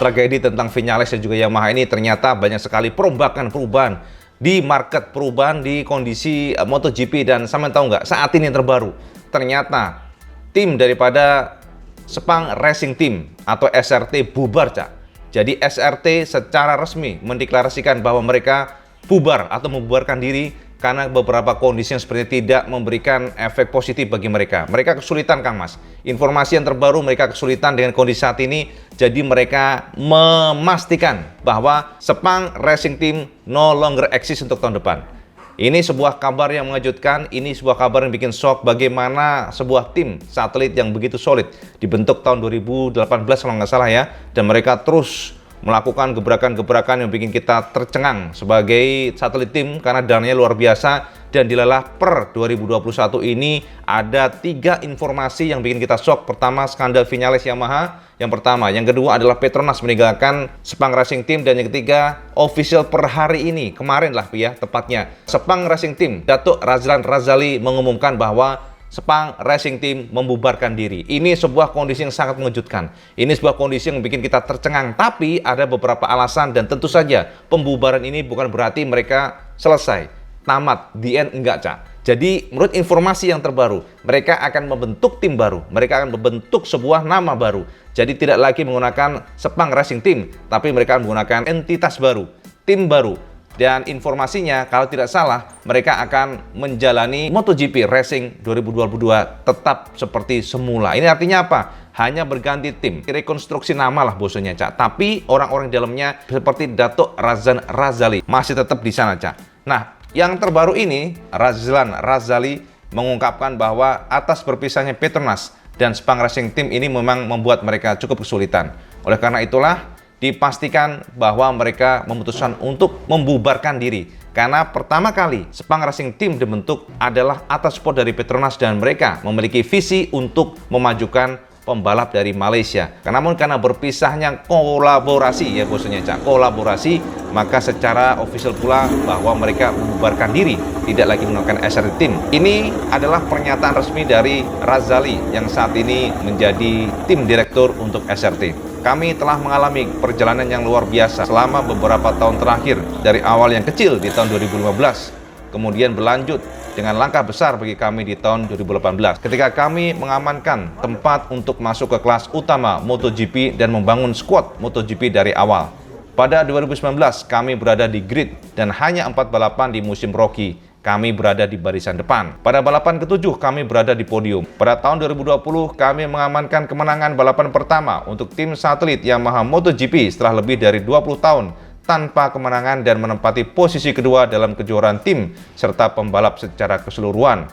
tragedi tentang Viñales dan juga Yamaha ini ternyata banyak sekali perubahan di market, perubahan di kondisi MotoGP. Dan sama tahu nggak, saat ini yang terbaru ternyata tim daripada Sepang Racing Team atau SRT bubar, Cak. Jadi SRT secara resmi mendeklarasikan bahwa mereka bubar atau membubarkan diri karena beberapa kondisi yang seperti tidak memberikan efek positif bagi mereka. Mereka kesulitan, Kang Mas. Informasi yang terbaru, mereka kesulitan dengan kondisi saat ini. Jadi mereka memastikan bahwa Sepang Racing Team no longer exist untuk tahun depan. Ini sebuah kabar yang mengejutkan, ini sebuah kabar yang bikin shock bagaimana sebuah tim satelit yang begitu solid dibentuk tahun 2018 kalau nggak salah ya. Dan mereka terus melakukan gebrakan-gebrakan yang bikin kita tercengang sebagai satelit tim karena dananya luar biasa. Dan dilelah per 2021 ini ada 3 informasi yang bikin kita shock. Pertama, skandal Viñales Yamaha yang pertama. Yang kedua adalah Petronas meninggalkan Sepang Racing Team. Dan yang ketiga, official per hari ini, kemarin lah ya tepatnya, Sepang Racing Team, Datuk Razlan Razali mengumumkan bahwa Sepang Racing Team membubarkan diri. Ini sebuah kondisi yang sangat mengejutkan. Ini sebuah kondisi yang bikin kita tercengang. Tapi ada beberapa alasan dan tentu saja pembubaran ini bukan berarti mereka selesai, tamat, the end, enggak, Cak. Jadi menurut informasi yang terbaru, mereka akan membentuk tim baru. Mereka akan membentuk sebuah nama baru. Jadi tidak lagi menggunakan Sepang Racing Team, tapi mereka akan menggunakan entitas baru, tim baru. Dan informasinya kalau tidak salah mereka akan menjalani MotoGP Racing 2022 tetap seperti semula. Ini artinya apa? Hanya berganti tim, rekonstruksi nama lah bosnya, Cak. Tapi orang-orang di dalamnya seperti Datuk Razlan Razali masih tetap di sana, Cak. Nah, yang terbaru ini Razlan Razali mengungkapkan bahwa atas berpisahnya Petronas dan Sepang Racing Team ini memang membuat mereka cukup kesulitan. Oleh karena itulah dipastikan bahwa mereka memutuskan untuk membubarkan diri. Karena pertama kali Sepang Racing Team dibentuk adalah atas support dari Petronas dan mereka memiliki visi untuk memajukan pembalap dari Malaysia. Namun karena berpisahnya kolaborasi ya bosnya, Cak, kolaborasi, maka secara official pula bahwa mereka membubarkan diri, tidak lagi menggunakan SRT Team. Ini adalah pernyataan resmi dari Razali yang saat ini menjadi tim direktur untuk SRT. Kami telah mengalami perjalanan yang luar biasa selama beberapa tahun terakhir, dari awal yang kecil di tahun 2015, kemudian berlanjut dengan langkah besar bagi kami di tahun 2018 ketika kami mengamankan tempat untuk masuk ke kelas utama MotoGP dan membangun skuad MotoGP dari awal. Pada 2019 kami berada di grid dan hanya 4 balapan di musim Rocky. Kami berada di barisan depan. Pada balapan ke-7 kami berada di podium. Pada tahun 2020 kami mengamankan kemenangan balapan pertama untuk tim satelit Yamaha MotoGP setelah lebih dari 20 tahun tanpa kemenangan dan menempati posisi kedua dalam kejuaraan tim serta pembalap secara keseluruhan.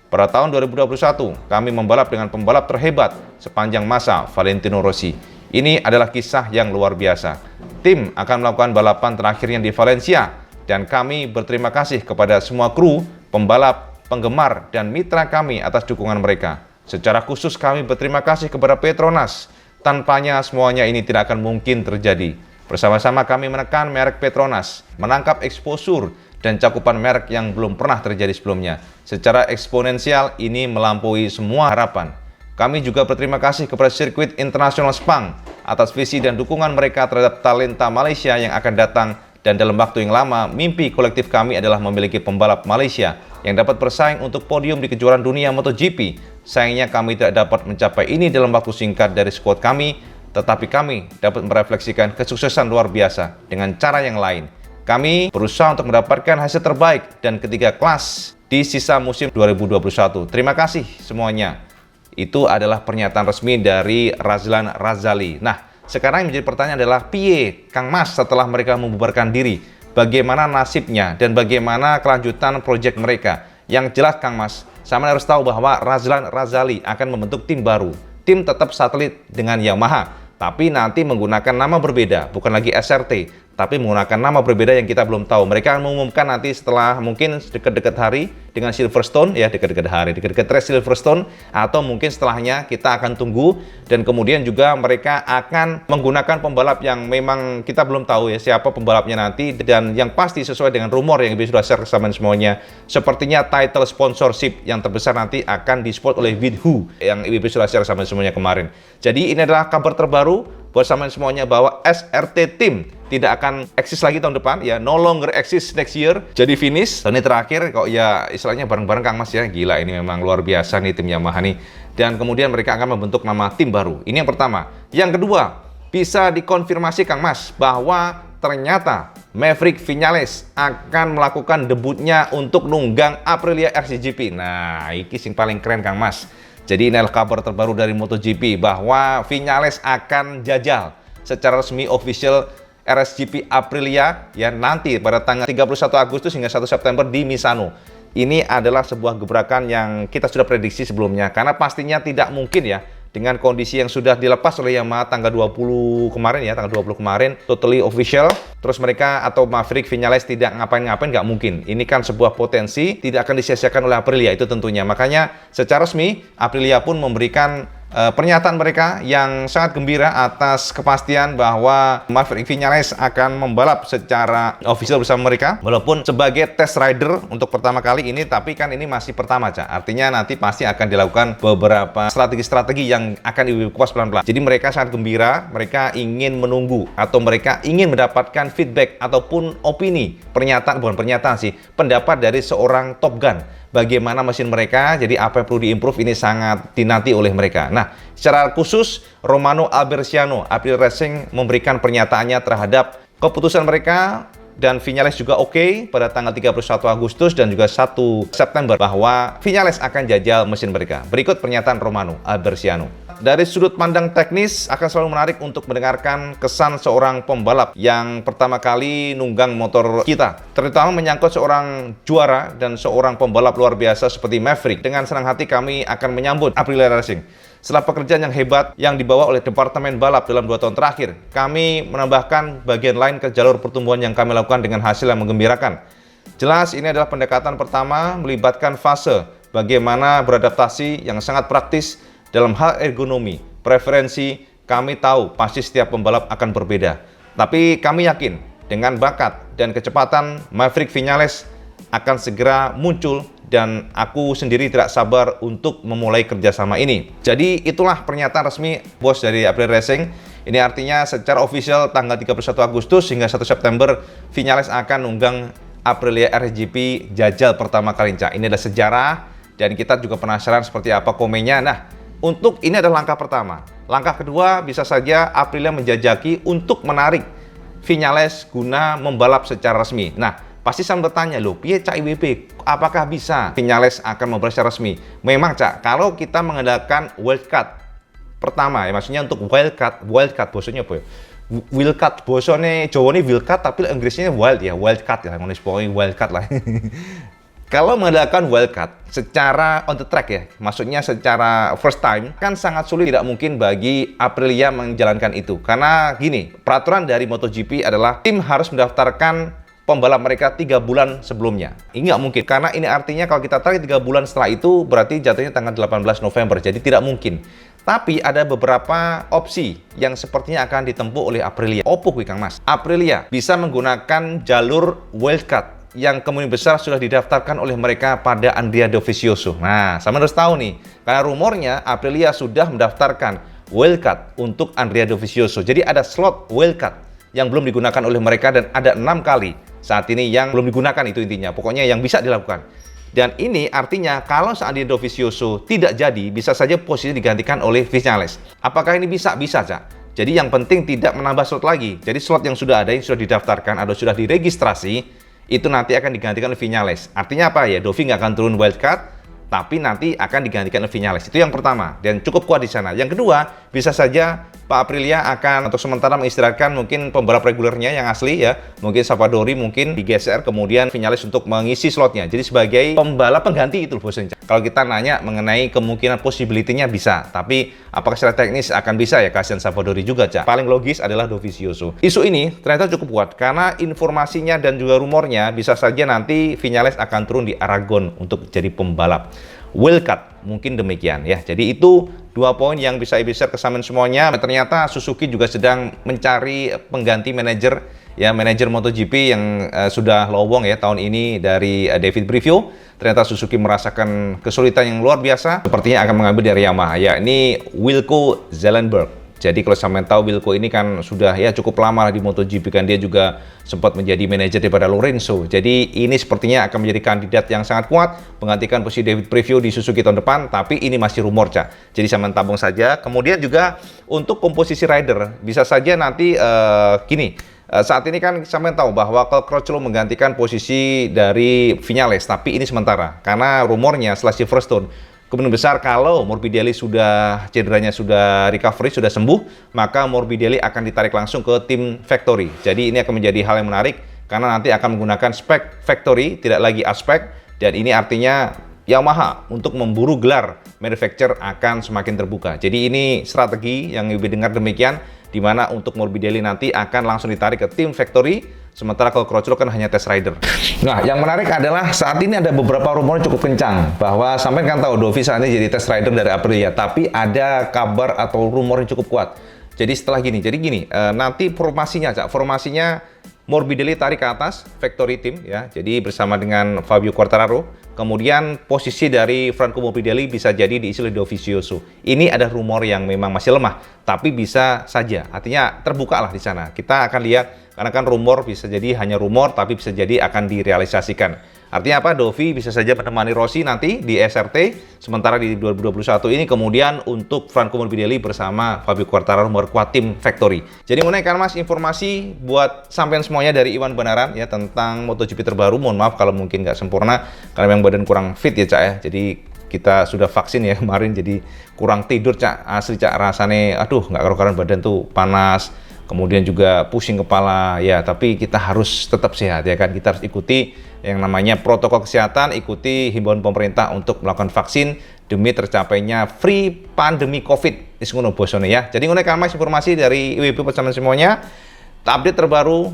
Pada tahun 2021 kami membalap dengan pembalap terhebat sepanjang masa, Valentino Rossi. Ini adalah kisah yang luar biasa. Tim akan melakukan balapan terakhirnya di Valencia. Dan kami berterima kasih kepada semua kru, pembalap, penggemar, dan mitra kami atas dukungan mereka. Secara khusus kami berterima kasih kepada Petronas. Tanpanya semuanya ini tidak akan mungkin terjadi. Bersama-sama kami menekan merek Petronas, menangkap exposure dan cakupan merek yang belum pernah terjadi sebelumnya. Secara eksponensial ini melampaui semua harapan. Kami juga berterima kasih kepada sirkuit internasional Sepang atas visi dan dukungan mereka terhadap talenta Malaysia yang akan datang. Dan dalam waktu yang lama, mimpi kolektif kami adalah memiliki pembalap Malaysia yang dapat bersaing untuk podium di kejuaraan dunia MotoGP. Sayangnya kami tidak dapat mencapai ini dalam waktu singkat dari skuad kami, tetapi kami dapat merefleksikan kesuksesan luar biasa dengan cara yang lain. Kami berusaha untuk mendapatkan hasil terbaik dan ketiga kelas di sisa musim 2021. Terima kasih semuanya. Itu adalah pernyataan resmi dari Razlan Razali. Nah, sekarang yang menjadi pertanyaan adalah piye Kang Mas setelah mereka membubarkan diri? Bagaimana nasibnya dan bagaimana kelanjutan proyek mereka? Yang jelas Kang Mas, sama harus tahu bahwa Razlan Razali akan membentuk tim baru. Tim tetap satelit dengan Yamaha, tapi nanti menggunakan nama berbeda, bukan lagi SRT, tapi menggunakan nama berbeda yang kita belum tahu. Mereka akan mengumumkan nanti setelah mungkin dekat-dekat hari dengan Silverstone, ya dekat-dekat hari, dekat-dekat race Silverstone, atau mungkin setelahnya kita akan tunggu. Dan kemudian juga mereka akan menggunakan pembalap yang memang kita belum tahu ya siapa pembalapnya nanti. Dan yang pasti sesuai dengan rumor yang sudah share sama semuanya, sepertinya title sponsorship yang terbesar nanti akan disupport oleh Vidhu yang sudah share sama semuanya kemarin. Jadi ini adalah kabar terbaru buat sampean semuanya bahwa SRT Team tidak akan eksis lagi tahun depan ya, no longer exist next year. Jadi finish. Dan ini terakhir kok ya istilahnya bareng-bareng Kang Mas ya. Gila, ini memang luar biasa nih tim Yamaha nih. Dan kemudian mereka akan membentuk nama tim baru. Ini yang pertama. Yang kedua, bisa dikonfirmasi Kang Mas bahwa ternyata Maverick Viñales akan melakukan debutnya untuk nunggang Aprilia RCGP. Nah, ini sing paling keren Kang Mas. Jadi ini adalah kabar terbaru dari MotoGP bahwa Viñales akan jajal secara resmi official RSGP Aprilia ya nanti pada tanggal 31 Agustus hingga 1 September di Misano. Ini adalah sebuah gebrakan yang kita sudah prediksi sebelumnya karena pastinya tidak mungkin ya dengan kondisi yang sudah dilepas oleh Yamaha tanggal 20 kemarin ya, tanggal 20 kemarin, totally official, terus mereka atau Maverick Viñales tidak ngapain-ngapain, nggak mungkin. Ini kan sebuah potensi, tidak akan disia-siakan oleh Aprilia, itu tentunya. Makanya secara resmi, Aprilia pun memberikan pernyataan mereka yang sangat gembira atas kepastian bahwa Maverick Viñales akan membalap secara official bersama mereka walaupun sebagai test rider untuk pertama kali ini, tapi kan ini masih pertama Cak. Artinya nanti pasti akan dilakukan beberapa strategi-strategi yang akan dikupas pelan-pelan. Jadi mereka sangat gembira, mereka ingin menunggu atau mereka ingin mendapatkan feedback ataupun opini, bukan pernyataan sih, pendapat dari seorang Top Gun. Bagaimana mesin mereka, jadi apa yang perlu diimprove ini sangat dinanti oleh mereka. Nah, secara khusus Romano Alberciano, Aprilia Racing memberikan pernyataannya terhadap keputusan mereka dan Viñales juga oke pada tanggal 31 Agustus dan juga 1 September bahwa Viñales akan jajal mesin mereka. Berikut pernyataan Romano Alberciano. Dari sudut pandang teknis akan selalu menarik untuk mendengarkan kesan seorang pembalap yang pertama kali nunggang motor kita, terutama menyangkut seorang juara dan seorang pembalap luar biasa seperti Maverick. Dengan senang hati kami akan menyambut Aprilia Racing. Setelah pekerjaan yang hebat yang dibawa oleh Departemen Balap dalam 2 tahun terakhir, kami menambahkan bagian lain ke jalur pertumbuhan yang kami lakukan dengan hasil yang menggembirakan. Jelas ini adalah pendekatan pertama melibatkan fase bagaimana beradaptasi yang sangat praktis dalam hal ergonomi, preferensi. Kami tahu pasti setiap pembalap akan berbeda. Tapi kami yakin dengan bakat dan kecepatan Maverick Viñales akan segera muncul dan aku sendiri tidak sabar untuk memulai kerjasama ini. Jadi itulah pernyataan resmi bos dari Aprilia Racing. Ini artinya secara official tanggal 31 Agustus hingga 1 September Viñales akan nunggang Aprilia RSGP jajal pertama kali Cak. Ini adalah sejarah dan kita juga penasaran seperti apa komennya. Nah, untuk ini adalah langkah pertama. Langkah kedua bisa saja Aprilia menjajaki untuk menarik Viñales guna membalap secara resmi. Nah, pasti saya bertanya loh, piye Cak IWB, apakah bisa Viñales akan membalap secara resmi? Memang Cak, kalau kita mengandalkan wildcard pertama ya, maksudnya untuk wildcard bosnya apa ya? Wildcard bosone Jawa ini wildcard tapi Inggrisnya wild ya, wildcard ya, pokoknya wildcard lah. Kalau mengadakan wildcard secara on the track ya, maksudnya secara first time, kan sangat sulit, tidak mungkin bagi Aprilia menjalankan itu. Karena gini, peraturan dari MotoGP adalah tim harus mendaftarkan pembalap mereka 3 bulan sebelumnya. Ini nggak mungkin, karena ini artinya kalau kita tarik 3 bulan setelah itu, berarti jatuhnya tanggal 18 November, jadi tidak mungkin. Tapi ada beberapa opsi yang sepertinya akan ditempuh oleh Aprilia. Opo kuwi Kang Mas? Aprilia bisa menggunakan jalur wildcard yang kemungkinan besar sudah didaftarkan oleh mereka pada Andrea Dovizioso. Nah, sama harus tahu nih, karena rumornya Aprilia sudah mendaftarkan wildcard untuk Andrea Dovizioso. Jadi ada slot wildcard yang belum digunakan oleh mereka dan ada 6 kali saat ini yang belum digunakan, itu intinya. Pokoknya yang bisa dilakukan. Dan ini artinya kalau seandainya Dovizioso tidak jadi, bisa saja posisi digantikan oleh Viñales. Apakah ini bisa? Bisa, Cak. Jadi yang penting tidak menambah slot lagi. Jadi slot yang sudah ada, yang sudah didaftarkan atau sudah diregistrasi, itu nanti akan digantikan oleh Viñales. Artinya apa ya? Dovi nggak akan turun wildcard, tapi nanti akan digantikan oleh Viñales. Itu yang pertama, dan cukup kuat di sana. Yang kedua, bisa saja Pak Aprilia akan untuk sementara mengistirahatkan mungkin pembalap regulernya yang asli ya, mungkin Savadori mungkin digeser, kemudian Viñales untuk mengisi slotnya. Jadi sebagai pembalap pengganti itu bosnya. Kalau kita nanya mengenai kemungkinan possibility-nya bisa, tapi apakah secara teknis akan bisa ya, kasihan Savadori juga Cak. Paling logis adalah Dovizioso. Isu ini ternyata cukup kuat karena informasinya dan juga rumornya bisa saja nanti Viñales akan turun di Aragon untuk jadi pembalap wildcard, mungkin demikian ya. Jadi itu 2 poin yang bisa share ke sampean semuanya. Ternyata Suzuki juga sedang mencari pengganti manajer ya, manajer MotoGP yang sudah lowong ya tahun ini dari David Brivio. Ternyata Suzuki merasakan kesulitan yang luar biasa, sepertinya akan mengambil dari Yamaha ya, ini Wilco Zellenberg. Jadi kalau sampean tahu Wilco ini kan sudah ya cukup lama lah di MotoGP kan, dia juga sempat menjadi manajer daripada Lorenzo. Jadi ini sepertinya akan menjadi kandidat yang sangat kuat menggantikan posisi David Preview di Suzuki tahun depan, tapi ini masih rumor, Cak. Jadi sampean tabung saja. Kemudian juga untuk komposisi rider bisa saja nanti saat ini kan sampean tahu bahwa Crutchlow menggantikan posisi dari Viñales, tapi ini sementara karena rumornya setelah Silverstone kemungkinan besar kalau Morbidelli sudah cederanya sudah recovery, sudah sembuh, maka Morbidelli akan ditarik langsung ke tim factory. Jadi ini akan menjadi hal yang menarik karena nanti akan menggunakan spek factory, tidak lagi aspek, dan ini artinya Yamaha untuk memburu gelar manufacturer akan semakin terbuka. Jadi ini strategi yang lebih dengar demikian, di mana untuk Morbidelli nanti akan langsung ditarik ke tim factory, sementara kalau Crutchlow kan hanya test rider. Nah, yang menarik adalah saat ini ada beberapa rumor cukup kencang bahwa sampai kan tahu Dovi saat ini jadi test rider dari Aprilia, tapi ada kabar atau rumor yang cukup kuat. Jadi setelah gini, nanti formasinya Morbidelli tarik ke atas factory team ya. Jadi bersama dengan Fabio Quartararo. Kemudian posisi dari Franco Morbidelli bisa jadi diisi oleh Dovizioso. Ini ada rumor yang memang masih lemah, tapi bisa saja. Artinya terbuka lah di sana. Kita akan lihat karena kan rumor bisa jadi hanya rumor, tapi bisa jadi akan direalisasikan. Artinya apa? Dovi bisa saja menemani Rossi nanti di SRT, sementara di 2021 ini kemudian untuk Franco Morbidelli bersama Fabio Quartararo memperkuat tim factory. Jadi menaikkan Mas informasi buat sampean semuanya dari Iwan Benaran ya tentang MotoGP terbaru. Mohon maaf kalau mungkin nggak sempurna karena memang badan kurang fit ya, Cak ya. Jadi kita sudah vaksin ya kemarin, jadi kurang tidur, Cak. Asli, Cak, rasanya aduh nggak karuan, badan tuh panas. Kemudian juga pusing kepala ya, tapi kita harus tetap sehat ya kan. Kita harus ikuti yang namanya protokol kesehatan, ikuti himbauan pemerintah untuk melakukan vaksin demi tercapainya free pandemi COVID. Isngono bosone ya. Jadi ngono kan Mas informasi dari IWB bersama semuanya. Update terbaru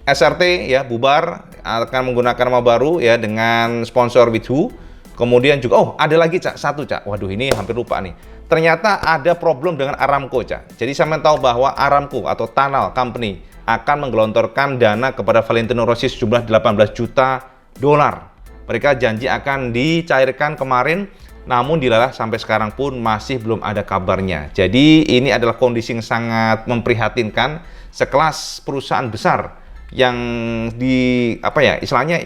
SRT ya bubar, akan menggunakan nama baru ya dengan sponsor with who. Kemudian juga ada lagi, Cak, satu, Cak. Waduh, ini hampir lupa nih. Ternyata ada problem dengan Aramco, Cak. Jadi saya tahu bahwa Aramco atau Tunnel Company akan menggelontorkan dana kepada Valentino Rossi sejumlah 18 juta dolar. Mereka janji akan dicairkan kemarin, namun dilalah sampai sekarang pun masih belum ada kabarnya. Jadi ini adalah kondisi yang sangat memprihatinkan. Sekelas perusahaan besar yang istilahnya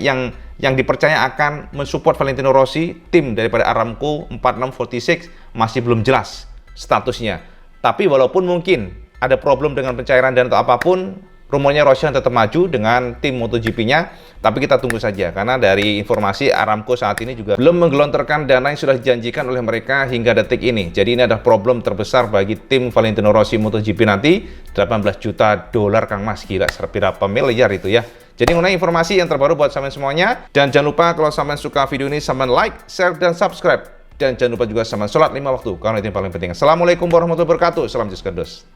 yang dipercaya akan mensupport Valentino Rossi, tim daripada Aramco 4646 masih belum jelas statusnya. Tapi walaupun mungkin ada problem dengan pencairan dan atau apapun, rumornya Rossi tetap maju dengan tim MotoGP-nya, tapi kita tunggu saja karena dari informasi Aramco saat ini juga belum menggelontorkan dana yang sudah dijanjikan oleh mereka hingga detik ini. Jadi ini adalah problem terbesar bagi tim Valentino Rossi MotoGP nanti, 18 juta dolar, Kang Mas, gila berapa miliar itu ya. Jadi mengenai informasi yang terbaru buat sampean semuanya, dan jangan lupa kalau sampean suka video ini sampean like, share, dan subscribe. Dan jangan lupa juga sampean sholat 5 waktu karena itu yang paling penting. Assalamualaikum warahmatullahi wabarakatuh. Salam Yesus Kristus.